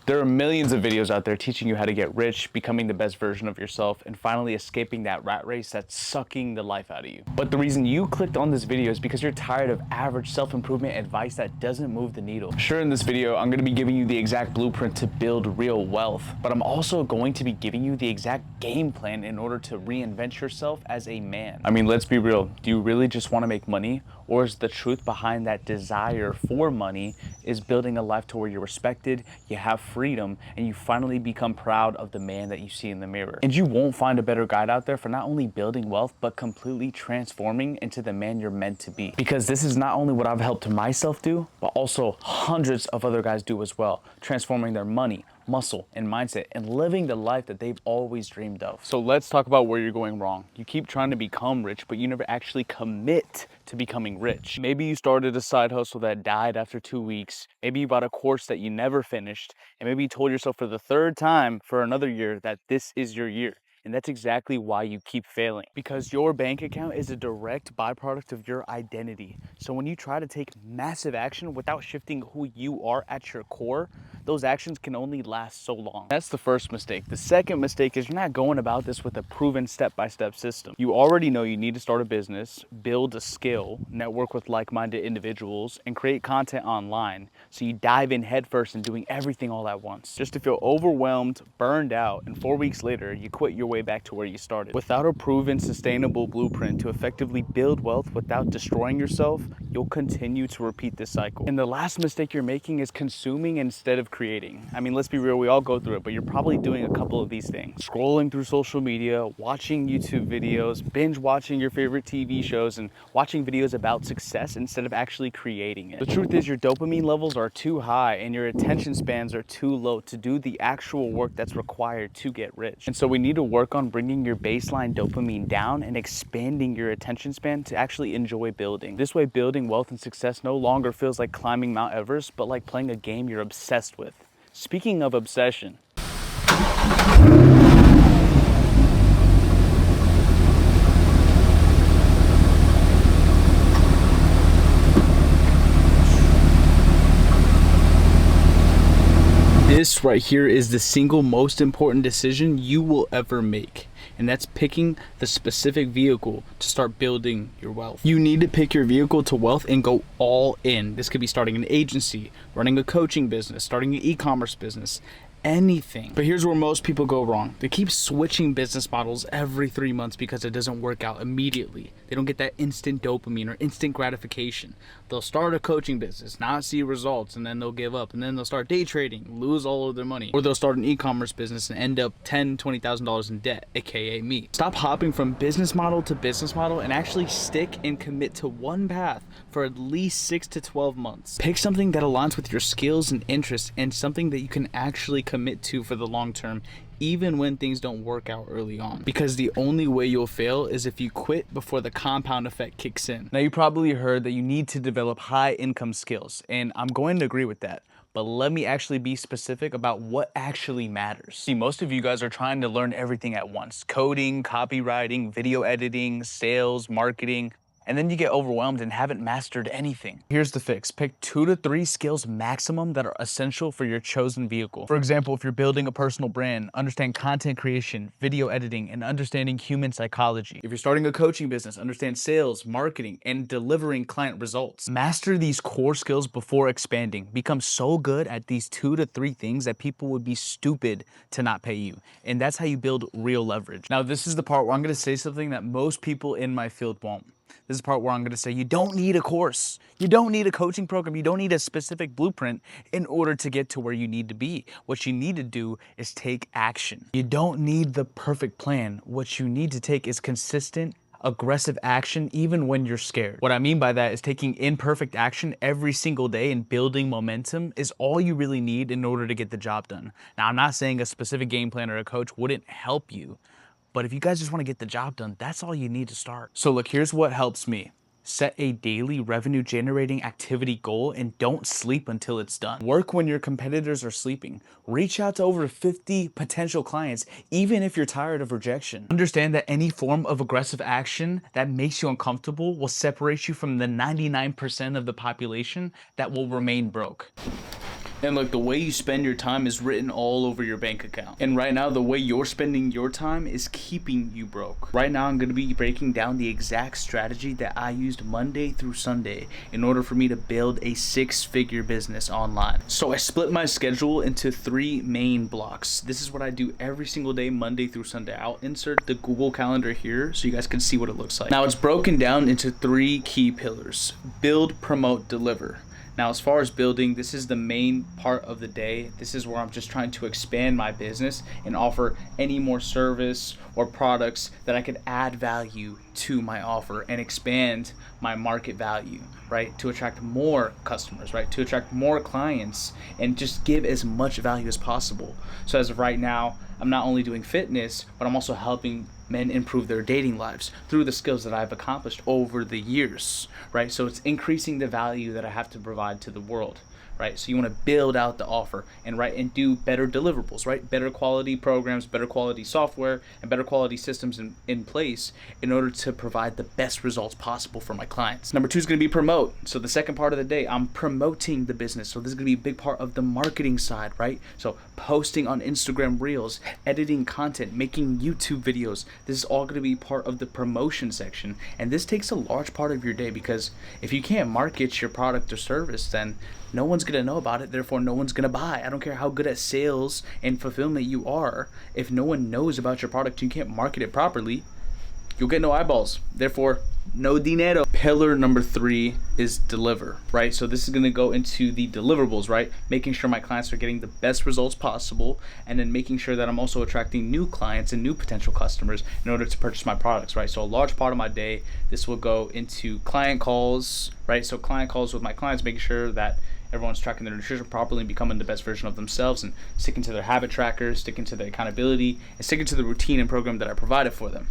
There are millions of videos out there teaching you how to get rich, becoming the best version of yourself, and finally escaping that rat race that's sucking the life out of you. But the reason you clicked on this video is because you're tired of average self-improvement advice that doesn't move the needle. Sure, in this video, I'm going to be giving you the exact blueprint to build real wealth, but I'm also going to be giving you the exact game plan in order to reinvent yourself as a man. I mean, let's be real. Do you really just want to make money? Or is the truth behind that desire for money is building a life to where you're respected, you have freedom, and you finally become proud of the man that you see in the mirror? And you won't find a better guide out there for not only building wealth, but completely transforming into the man you're meant to be. Because this is not only what I've helped myself do, but also hundreds of other guys do as well, transforming their money, muscle, and mindset, and living the life that they've always dreamed of. So let's talk about where you're going wrong. You keep trying to become rich, but you never actually commit to becoming rich. Maybe you started a side hustle that died after 2 weeks. Maybe you bought a course that you never finished. And maybe you told yourself for the third time for another year that this is your year. And that's exactly why you keep failing, because your bank account is a direct byproduct of your identity. So when you try to take massive action without shifting who you are at your core, those actions can only last so long. That's the first mistake. The second mistake is you're not going about this with a proven step-by-step system. You already know you need to start a business, build a skill, network with like-minded individuals, and create content online. So you dive in headfirst and doing everything all at once, just to feel overwhelmed, burned out, and 4 weeks later, you quit your way back to where you started. Without a proven, sustainable blueprint to effectively build wealth without destroying yourself, you'll continue to repeat this cycle. And the last mistake you're making is consuming instead of creating. I mean, let's be real, we all go through it, but you're probably doing a couple of these things. Scrolling through social media, watching YouTube videos, binge watching your favorite TV shows, and watching videos about success instead of actually creating it. The truth is your dopamine levels are too high and your attention spans are too low to do the actual work that's required to get rich. And so we need to work on bringing your baseline dopamine down and expanding your attention span to actually enjoy building. This way, building wealth and success no longer feels like climbing Mount Everest, but like playing a game you're obsessed with. Speaking of obsession, this right here is the single most important decision you will ever make. And that's picking the specific vehicle to start building your wealth. You need to pick your vehicle to wealth and go all in. This could be starting an agency, running a coaching business, starting an e-commerce business, anything. But here's where most people go wrong. They keep switching business models every 3 months because it doesn't work out immediately. They don't get that instant dopamine or instant gratification. They'll start a coaching business, not see results, and then they'll give up. And then they'll start day trading, lose all of their money. Or they'll start an e-commerce business and end up $10,000, $20,000 in debt, aka me. Stop hopping from business model to business model and actually stick and commit to one path for at least 6 to 12 months. Pick something that aligns with your skills and interests and something that you can actually commit to for the long term, even when things don't work out early on. Because the only way you'll fail is if you quit before the compound effect kicks in. Now, you probably heard that you need to develop high income skills, and I'm going to agree with that. But let me actually be specific about what actually matters. See, most of you guys are trying to learn everything at once: coding, copywriting, video editing, sales, marketing. And then you get overwhelmed and haven't mastered anything. Here's the fix. Pick 2 to 3 skills maximum that are essential for your chosen vehicle. For example, if you're building a personal brand, understand content creation, video editing, and understanding human psychology. If you're starting a coaching business, understand sales, marketing, and delivering client results. Master these core skills before expanding. Become so good at these 2 to 3 things that people would be stupid to not pay you. And that's how you build real leverage. Now, this is the part where I'm gonna say something that most people in my field won't. This is the part where I'm going to say you don't need a course. You don't need a coaching program. You don't need a specific blueprint in order to get to where you need to be. What you need to do is take action. You don't need the perfect plan. What you need to take is consistent, aggressive action even when you're scared. What I mean by that is taking imperfect action every single day and building momentum is all you really need in order to get the job done. Now, I'm not saying a specific game plan or a coach wouldn't help you, but if you guys just want to get the job done, that's all you need to start. So look, here's what helps me. Set a daily revenue generating activity goal and don't sleep until it's done. Work when your competitors are sleeping. Reach out to over 50 potential clients, even if you're tired of rejection. Understand that any form of aggressive action that makes you uncomfortable will separate you from the 99% of the population that will remain broke. And look, the way you spend your time is written all over your bank account. And right now, the way you're spending your time is keeping you broke. Right now, I'm going to be breaking down the exact strategy that I used Monday through Sunday in order for me to build a 6-figure business online. So I split my schedule into 3 main blocks. This is what I do every single day, Monday through Sunday. I'll insert the Google Calendar here so you guys can see what it looks like. Now, it's broken down into 3 key pillars: build, promote, deliver. Now, as far as building, this is the main part of the day. This is where I'm just trying to expand my business and offer any more service or products that I could add value to my offer and expand my market value, right? To attract more customers, right? To attract more clients and just give as much value as possible. So as of right now, I'm not only doing fitness, but I'm also helping men improve their dating lives through the skills that I've accomplished over the years, right? So it's increasing the value that I have to provide to the world, right? So you want to build out the offer and do better deliverables, right? Better quality programs, better quality software, and better quality systems in place in order to provide the best results possible for my clients. Number 2 is going to be promote. So the second part of the day, I'm promoting the business. So this is going to be a big part of the marketing side, right? So posting on Instagram Reels, editing content, making YouTube videos. This is all going to be part of the promotion section. And this takes a large part of your day, because if you can't market your product or service, then no one's going to know about it. Therefore, no one's going to buy. I don't care how good at sales and fulfillment you are. If no one knows about your product, you can't market it properly, you'll get no eyeballs. Therefore, no dinero. Pillar number 3 is deliver, right? So this is going to go into the deliverables, right? Making sure my clients are getting the best results possible, and then making sure that I'm also attracting new clients and new potential customers in order to purchase my products, right? So a large part of my day, this will go into client calls, right? So client calls with my clients, making sure that everyone's tracking their nutrition properly and becoming the best version of themselves, and sticking to their habit trackers, sticking to their accountability, and sticking to the routine and program that I provided for them.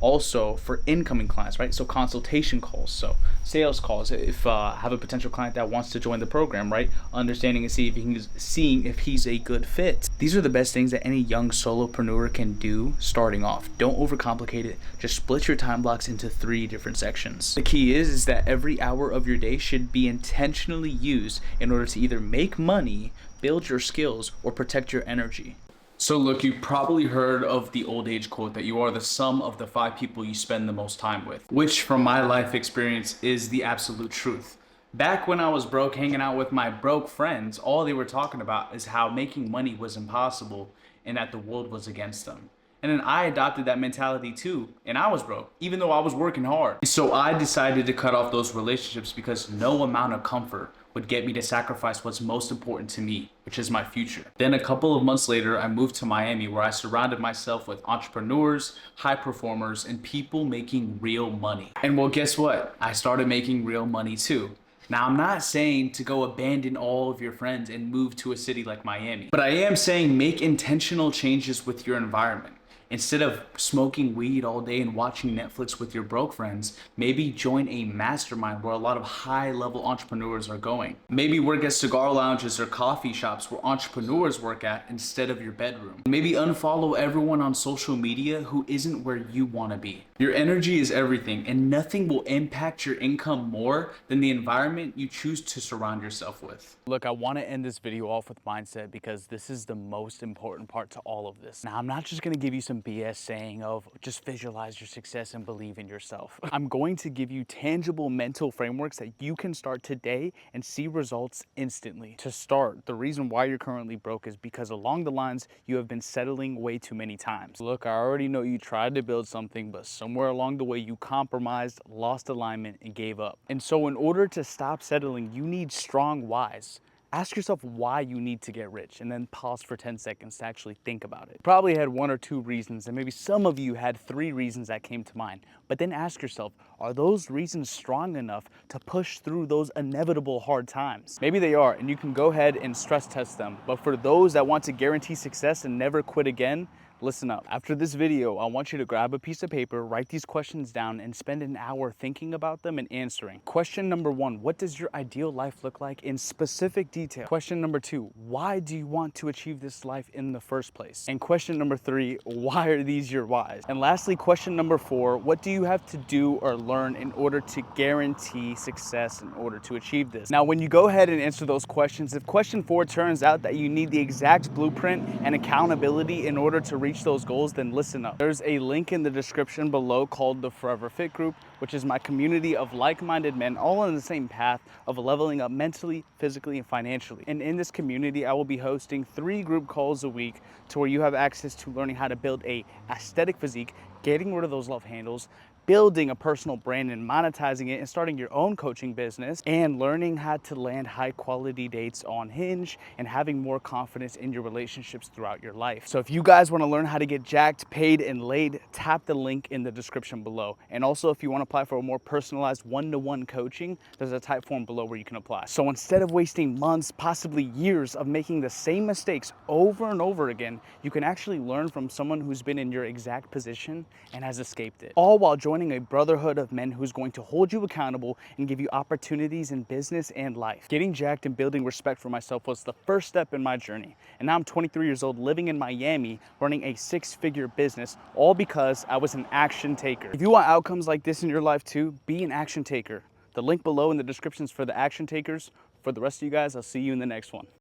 Also for incoming clients, right? So consultation calls, so sales calls. If I have a potential client that wants to join the program, right? Understanding and seeing if he's a good fit. These are the best things that any young solopreneur can do starting off. Don't overcomplicate it. Just split your time blocks into 3 different sections. The key is that every hour of your day should be intentionally used in order to either make money, build your skills, or protect your energy. So look, you probably heard of the old age quote that you are the sum of the 5 people you spend the most time with, which from my life experience is the absolute truth. Back when I was broke, hanging out with my broke friends, all they were talking about is how making money was impossible and that the world was against them. And then I adopted that mentality too, and I was broke, even though I was working hard. So I decided to cut off those relationships because no amount of comfort would get me to sacrifice what's most important to me, which is my future. Then a couple of months later, I moved to Miami, where I surrounded myself with entrepreneurs, high performers, and people making real money. And well, guess what? I started making real money too. Now, I'm not saying to go abandon all of your friends and move to a city like Miami, but I am saying make intentional changes with your environment. Instead of smoking weed all day and watching Netflix with your broke friends, maybe join a mastermind where a lot of high-level entrepreneurs are going. Maybe work at cigar lounges or coffee shops where entrepreneurs work at instead of your bedroom. Maybe unfollow everyone on social media who isn't where you want to be. Your energy is everything, and nothing will impact your income more than the environment you choose to surround yourself with. Look, I want to end this video off with mindset, because this is the most important part to all of this. Now, I'm not just going to give you some BS saying of just visualize your success and believe in yourself. I'm going to give you tangible mental frameworks that you can start today and see results instantly. To start, the reason why you're currently broke is because along the lines you have been settling way too many times. Look, I already know you tried to build something, but somewhere along the way you compromised, lost alignment, and gave up. And so in order to stop settling, you need strong whys. Ask yourself why you need to get rich, and then pause for 10 seconds to actually think about it. Probably had 1 or 2 reasons, and maybe some of you had 3 reasons that came to mind. But then ask yourself, are those reasons strong enough to push through those inevitable hard times? Maybe they are, and you can go ahead and stress test them. But for those that want to guarantee success and never quit again, Listen up. After this video, I want you to grab a piece of paper, write these questions down, and spend an hour thinking about them and answering. Question number 1, what does your ideal life look like in specific detail? Question number 2, why do you want to achieve this life in the first place? And question number 3, why are these your whys? And lastly, question number 4, what do you have to do or learn in order to guarantee success in order to achieve this? Now, when you go ahead and answer those questions, if question 4 turns out that you need the exact blueprint and accountability in order to reach those goals, then listen up. There's a link in the description below called the Forever Fit Group, which is my community of like-minded men all on the same path of leveling up mentally, physically, and financially. And in this community, I will be hosting 3 group calls a week to where you have access to learning how to build a aesthetic physique, getting rid of those love handles, building a personal brand and monetizing it and starting your own coaching business, and learning how to land high quality dates on Hinge and having more confidence in your relationships throughout your life. So if you guys want to learn how to get jacked, paid, and laid, tap the link in the description below. And also, if you want to apply for a more personalized one-to-one coaching, there's a type form below where you can apply. So instead of wasting months, possibly years of making the same mistakes over and over again, you can actually learn from someone who's been in your exact position and has escaped it, all while joining a brotherhood of men who's going to hold you accountable and give you opportunities in business and life. Getting jacked and building respect for myself was the first step in my journey. And now I'm 23 years old, living in Miami, running a 6-figure business, all because I was an action taker. If you want outcomes like this in your life too, be an action taker. The link below in the description is for the action takers. For the rest of you guys, I'll see you in the next one.